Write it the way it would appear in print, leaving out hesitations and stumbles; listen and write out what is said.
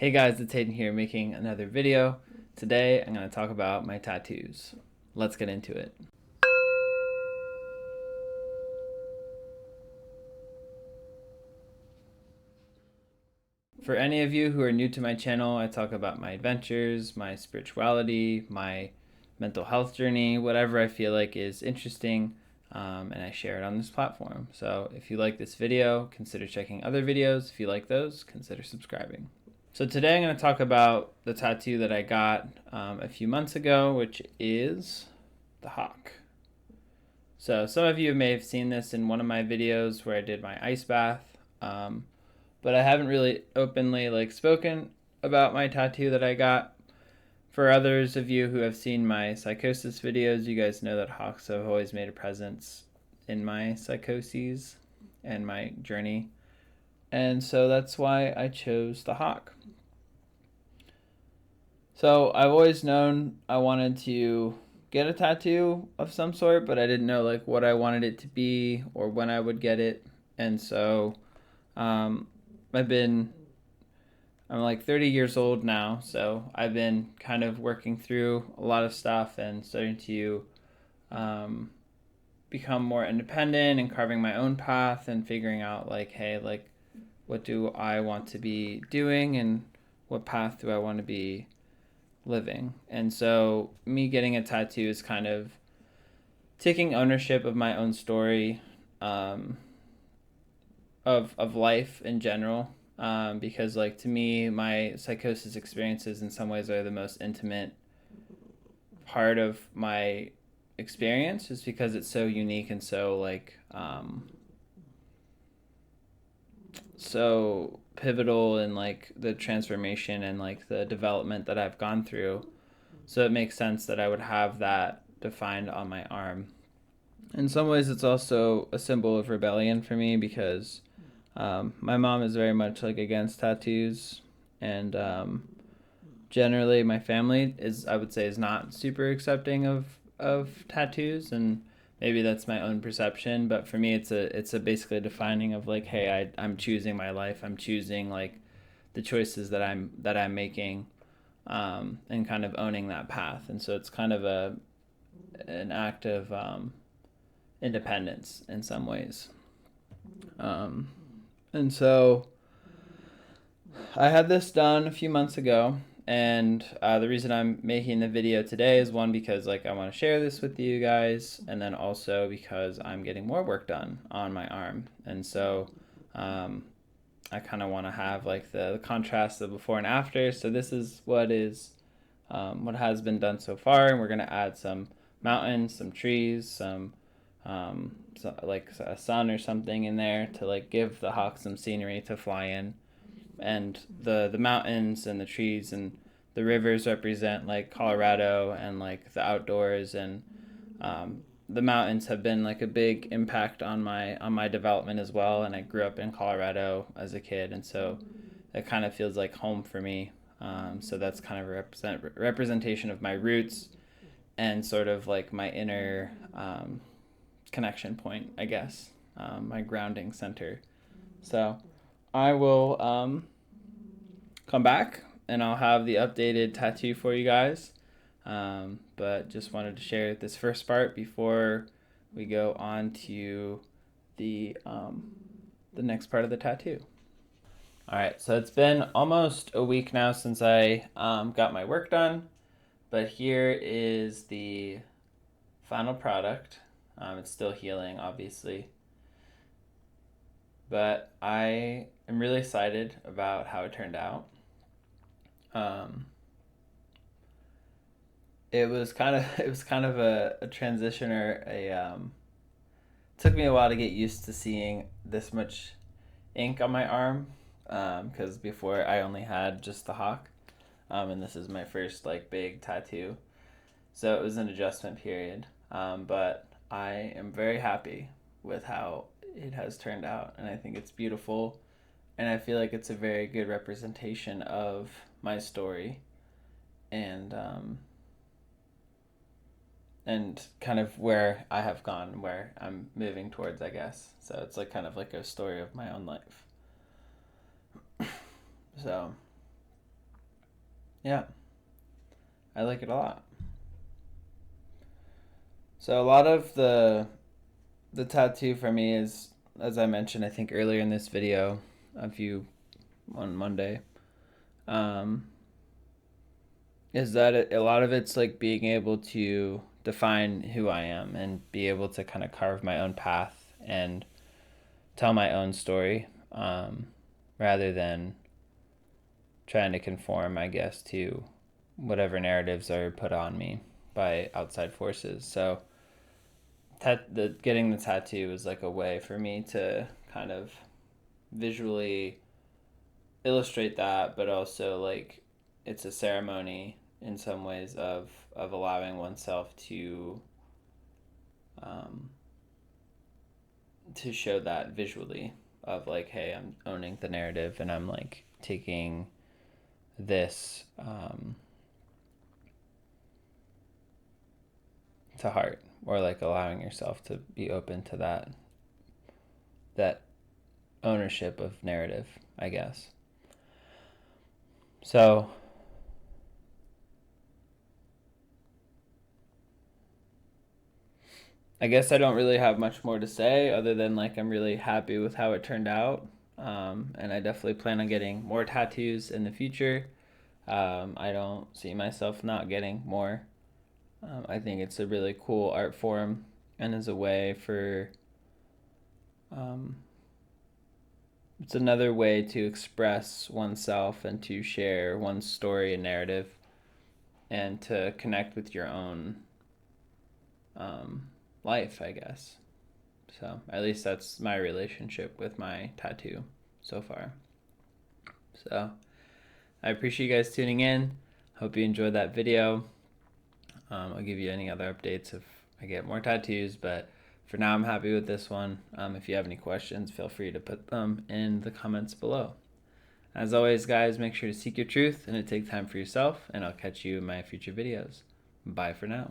Hey guys, it's Hayden here making another video. Today I'm going to talk about my tattoos. Let's get into it. For any of you who are new to my channel, I talk about my adventures, my spirituality, my mental health journey, whatever I feel like is interesting, and I share it on this platform. So if you like this video, consider checking other videos. If you like those, consider subscribing. So today I'm going to talk about the tattoo that I got a few months ago, which is the hawk. So some of you may have seen this in one of my videos where I did my ice bath, but I haven't really openly spoken about my tattoo that I got. For others of you who have seen my psychosis videos, you guys know that hawks have always made a presence in my psychoses and my journey. And so that's why I chose the hawk. So I've always known I wanted to get a tattoo of some sort, but I didn't know like what I wanted it to be or when I would get it. And so um, I'm like 30 years old now, so I've been kind of working through a lot of stuff and starting to become more independent and carving my own path and figuring out like, hey, like what do I want to be doing and what path do I want to be living. And so me getting a tattoo is kind of taking ownership of my own story, of life in general, because like to me my psychosis experiences in some ways are the most intimate part of my experience, just because it's so unique and so so pivotal in like the transformation and like the development that I've gone through. So it makes sense that I would have that defined on my arm. In some ways, it's also a symbol of rebellion for me because my mom is very much like against tattoos, and generally my family is, I would say, is not super accepting of tattoos, and maybe that's my own perception. But for me, it's a basically defining of like, hey, I'm choosing my life. I'm choosing like the choices that I'm making, and kind of owning that path. And so it's kind of an act of independence in some ways. Um, and so I had this done a few months ago, and the reason I'm making the video today is one, because like I want to share this with you guys, and then also because I'm getting more work done on my arm. And so I kind of want to have like the contrast of before and after. So this is what has been done so far, and we're gonna add some mountains, some trees, like a sun or something in there to like give the hawk some scenery to fly in. And the mountains and the trees and the rivers represent like Colorado and like the outdoors, and the mountains have been like a big impact on my development as well. And I grew up in Colorado as a kid, and so it kind of feels like home for me. So that's kind of a representation of my roots and sort of like my inner connection point, I guess, my grounding center. So I will come back and I'll have the updated tattoo for you guys. But just wanted to share this first part before we go on to the next part of the tattoo. All right, so it's been almost a week now since I got my work done, but here is the final product. It's still healing, obviously, but I am really excited about how it turned out. Um, it was kind of a transition, or it took me a while to get used to seeing this much ink on my arm, because before I only had just the hawk, and this is my first like big tattoo, so it was an adjustment period. But I am very happy with how it has turned out, and I think it's beautiful, and I feel like it's a very good representation of my story, and kind of where I have gone, where I'm moving towards, I guess. So it's like kind of like a story of my own life. So Yeah, I like it a lot. So a lot of the tattoo for me is, as I mentioned, I think earlier in this video, a few on Monday, um, is that a lot of it's like being able to define who I am and be able to kind of carve my own path and tell my own story, rather than trying to conform, I guess, to whatever narratives are put on me by outside forces. So getting the tattoo was like a way for me to kind of visually illustrate that, but also like it's a ceremony in some ways of allowing oneself um, to show that visually of like, hey, I'm owning the narrative and I'm like taking this to heart, or like allowing yourself to be open to that ownership of narrative, I guess. So I guess I don't really have much more to say other than like I'm really happy with how it turned out. And I definitely plan on getting more tattoos in the future. I don't see myself not getting more. I think it's a really cool art form and is a way for, um, it's another way to express oneself and to share one's story and narrative and to connect with your own um, life, I guess. So at least that's my relationship with my tattoo so far. So I appreciate you guys tuning in. Hope you enjoyed that video. I'll give you any other updates if I get more tattoos, but for now I'm happy with this one. If you have any questions, feel free to put them in the comments below. As always, guys, make sure to seek your truth and to take time for yourself, and I'll catch you in my future videos. Bye for now.